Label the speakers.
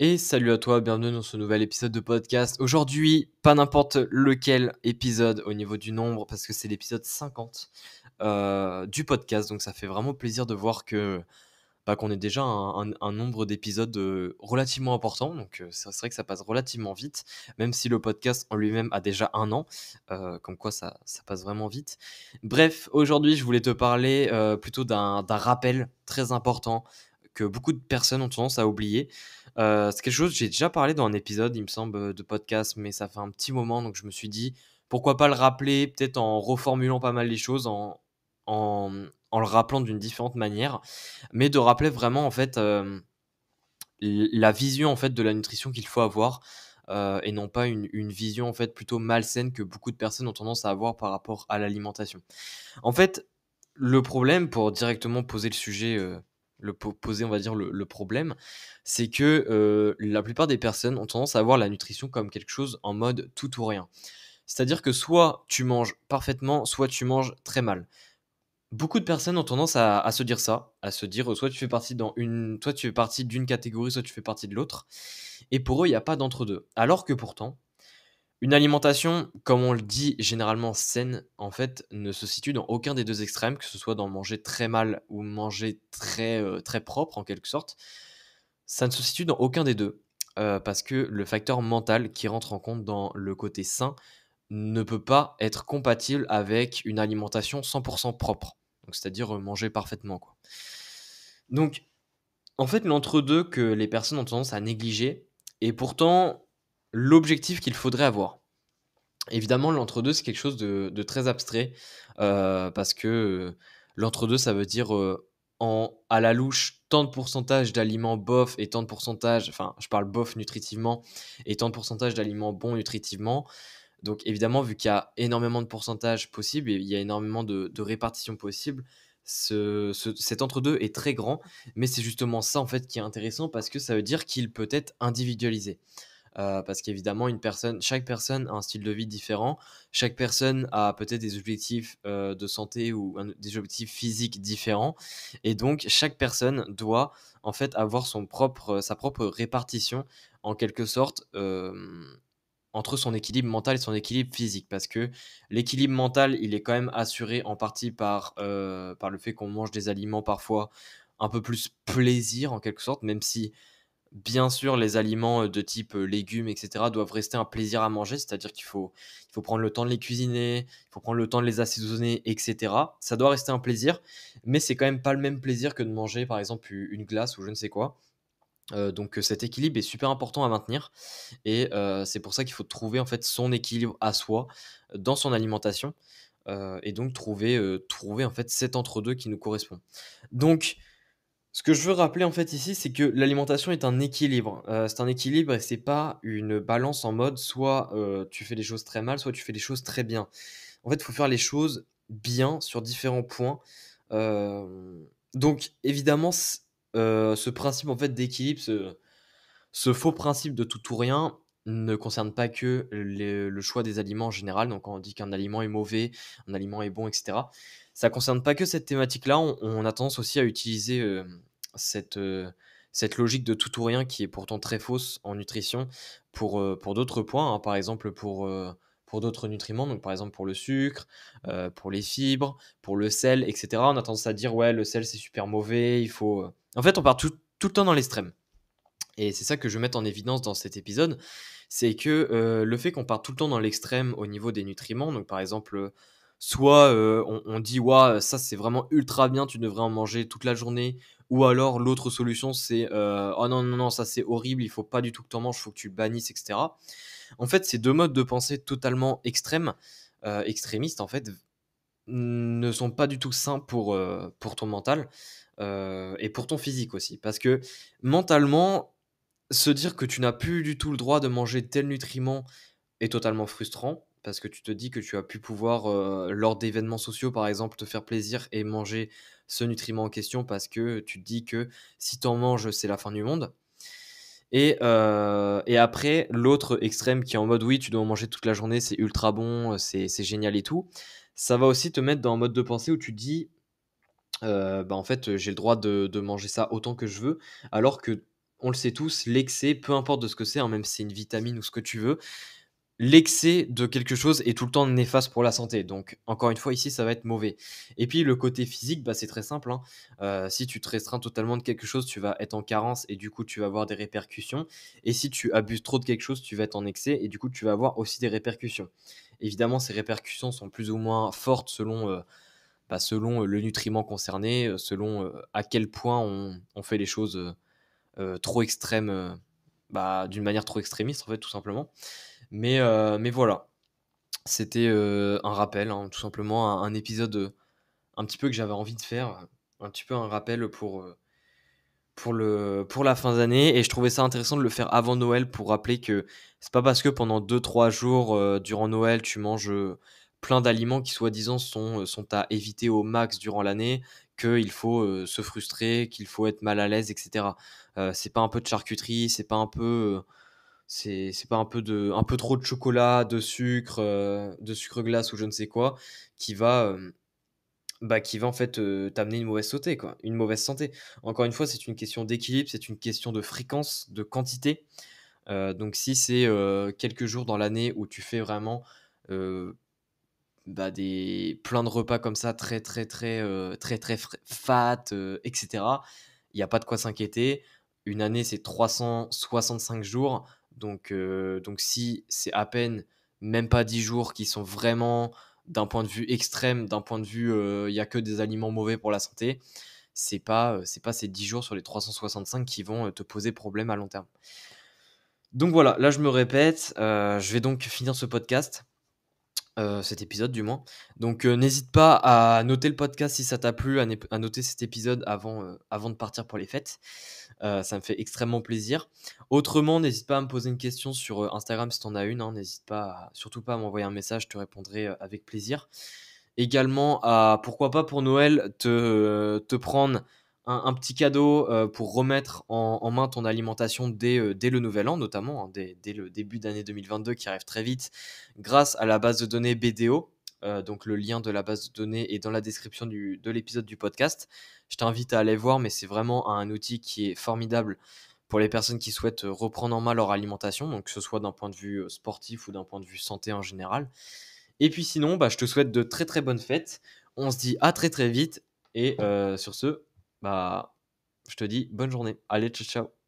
Speaker 1: Et salut à toi, bienvenue dans ce nouvel épisode de podcast. Aujourd'hui, pas n'importe lequel épisode au niveau du nombre, parce que c'est l'épisode 50 du podcast. Donc ça fait vraiment plaisir de voir qu'on ait déjà un nombre d'épisodes relativement important. Donc c'est vrai que ça passe relativement vite, même si le podcast en lui-même a déjà un an. Comme quoi ça passe vraiment vite. Bref, aujourd'hui, je voulais te parler plutôt d'un rappel très important que beaucoup de personnes ont tendance à oublier. C'est quelque chose que j'ai déjà parlé dans un épisode, il me semble, de podcast, mais ça fait un petit moment, donc je me suis dit, pourquoi pas le rappeler, peut-être en reformulant pas mal les choses, en, en le rappelant d'une différente manière, mais de rappeler vraiment, en fait, la vision, en fait, de la nutrition qu'il faut avoir, et non pas une vision, en fait, plutôt malsaine que beaucoup de personnes ont tendance à avoir par rapport à l'alimentation. En fait, le problème, pour directement poser le sujet, poser, on va dire, le problème, c'est que la plupart des personnes ont tendance à voir la nutrition comme quelque chose en mode tout ou rien. C'est-à-dire que soit tu manges parfaitement, soit tu manges très mal. Beaucoup de personnes ont tendance à se dire ça, à se dire soit tu fais partie soit tu fais partie d'une catégorie, soit tu fais partie de l'autre. Et pour eux, il n'y a pas d'entre-deux. Alors que pourtant, une alimentation, comme on le dit généralement saine, en fait, ne se situe dans aucun des deux extrêmes, que ce soit dans manger très mal ou manger très propre en quelque sorte. Ça ne se situe dans aucun des deux, parce que le facteur mental qui rentre en compte dans le côté sain ne peut pas être compatible avec une alimentation 100% propre. Donc c'est-à-dire, manger parfaitement, quoi. Donc en fait, l'entre-deux que les personnes ont tendance à négliger est pourtant l'objectif qu'il faudrait avoir. Évidemment, l'entre-deux, c'est quelque chose de très abstrait, parce que, l'entre-deux, ça veut dire, à la louche, tant de pourcentage d'aliments bof et tant de pourcentage, enfin, je parle bof nutritivement, et tant de pourcentage d'aliments bons nutritivement. Donc évidemment, vu qu'il y a énormément de pourcentages possibles et il y a énormément de répartitions possibles, cet entre-deux est très grand, mais c'est justement ça, en fait, qui est intéressant parce que ça veut dire qu'il peut être individualisé. Parce qu'évidemment chaque personne a un style de vie différent, chaque personne a peut-être des objectifs, de santé ou des objectifs physiques différents et donc chaque personne doit en fait avoir sa propre répartition en quelque sorte, entre son équilibre mental et son équilibre physique. Parce que l'équilibre mental, il est quand même assuré en partie par le fait qu'on mange des aliments parfois un peu plus plaisir en quelque sorte, même si bien sûr, les aliments, de type, légumes et cetera doivent rester un plaisir à manger, c'est-à-dire qu'il faut prendre le temps de les cuisiner, il faut prendre le temps de les assaisonner et cetera. Ça doit rester un plaisir, mais c'est quand même pas le même plaisir que de manger, par exemple, une glace ou je ne sais quoi. Donc cet équilibre est super important à maintenir et c'est pour ça qu'il faut trouver, en fait, son équilibre à soi, dans son alimentation, et donc trouver, en fait, cet entre-deux qui nous correspond. Donc ce que je veux rappeler, en fait, ici, c'est que l'alimentation est un équilibre. C'est un équilibre et c'est pas une balance en mode soit, tu fais les choses très mal, soit tu fais les choses très bien. En fait, il faut faire les choses bien sur différents points. Donc évidemment, ce principe, en fait, d'équilibre, ce faux principe de tout ou rien ne concerne pas que le choix des aliments en général. Donc quand on dit qu'un aliment est mauvais, un aliment est bon et cetera, ça concerne pas que cette thématique-là. On a tendance aussi à utiliser, cette, cette logique de tout ou rien qui est pourtant très fausse en nutrition pour d'autres points, hein. Par exemple pour d'autres nutriments, donc par exemple pour le sucre, pour les fibres, pour le sel et cetera. On a tendance à dire: «Ouais, le sel, c'est super mauvais, il faut», en fait, on part tout le temps dans l'extrême. Et c'est ça que je veux mettre en évidence dans cet épisode, c'est que, le fait qu'on parte tout le temps dans l'extrême au niveau des nutriments, donc par exemple, soit, on dit: «Waouh, ça c'est vraiment ultra bien, tu devrais en manger toute la journée», ou alors l'autre solution c'est, «Oh non, non, non, ça c'est horrible, il faut pas du tout que tu en manges, il faut que tu le bannisses» et cetera. En fait, ces 2 modes de pensée totalement extrêmes, extrémistes en fait, ne sont pas du tout sains pour ton mental, et pour ton physique aussi. Parce que mentalement, se dire que tu n'as plus du tout le droit de manger tel nutriment est totalement frustrant, parce que tu te dis que tu as pu pouvoir, lors d'événements sociaux, par exemple, te faire plaisir et manger ce nutriment en question parce que tu te dis que si tu en manges, c'est la fin du monde. Et après, l'autre extrême qui est en mode: «Oui, tu dois en manger toute la journée, c'est ultra bon, c'est génial et tout». Ça va aussi te mettre dans un mode de pensée où tu te dis: «Bah, en fait, j'ai le droit de manger ça autant que je veux», alors que on le sait tous, l'excès, peu importe de ce que c'est, hein, même si c'est une vitamine ou ce que tu veux, l'excès de quelque chose est tout le temps néfaste pour la santé. Donc, encore une fois, ici, ça va être mauvais. Et puis, le côté physique, bah, c'est très simple, hein. Si tu te restreins totalement de quelque chose, tu vas être en carence et du coup, tu vas avoir des répercussions. Et si tu abuses trop de quelque chose, tu vas être en excès et du coup, tu vas avoir aussi des répercussions. Évidemment, ces répercussions sont plus ou moins fortes selon le nutriment concerné, selon à quel point on fait les choses trop extrêmes, d'une manière trop extrémiste, en fait, tout simplement. Mais voilà, c'était un rappel, hein, tout simplement, un épisode un petit peu que j'avais envie de faire, un petit peu un rappel pour la fin d'année. Et je trouvais ça intéressant de le faire avant Noël pour rappeler que c'est pas parce que pendant 2-3 jours durant Noël, tu manges plein d'aliments qui soi-disant sont à éviter au max durant l'année, qu'il faut se frustrer, qu'il faut être mal à l'aise, etc. C'est pas un peu de charcuterie, c'est pas un peu trop de chocolat, de sucre glace ou je ne sais quoi, qui va, qui va en fait, t'amener une mauvaise santé. Encore une fois, c'est une question d'équilibre, c'est une question de fréquence, de quantité. Donc si c'est, quelques jours dans l'année où tu fais vraiment, heu, des plein de repas comme ça très, très, très, très, très fat, et cetera, il y a pas de quoi s'inquiéter. Une année, c'est 365 jours, donc si c'est à peine même pas 10 jours qui sont vraiment d'un point de vue extrême, d'un point de vue, il y a que des aliments mauvais pour la santé, c'est pas ces 10 jours sur les 365 qui vont, te poser problème à long terme. Donc voilà, là je me répète, je vais donc finir ce podcast. Cet épisode du moins. Donc, n'hésite pas à noter le podcast si ça t'a plu, à noter cet épisode avant de partir pour les fêtes. Ça me fait extrêmement plaisir. Autrement, n'hésite pas à me poser une question sur, Instagram si tu en as une, hein. N'hésite pas surtout pas à m'envoyer un message, je te répondrai, avec plaisir. Également à pourquoi pas pour Noël te prendre un petit cadeau, pour remettre en main ton alimentation dès le nouvel an notamment, hein, dès le début d'année 2022 qui arrive très vite grâce à la base de données BDO. Donc le lien de la base de données est dans la description de l'épisode du podcast. Je t'invite à aller voir, mais c'est vraiment un outil qui est formidable pour les personnes qui souhaitent reprendre en main leur alimentation, donc que ce soit d'un point de vue sportif ou d'un point de vue santé en général. Et puis sinon, je te souhaite de très très bonnes fêtes. On se dit à très très vite. Et sur ce, je te dis bonne journée. Allez, ciao ciao.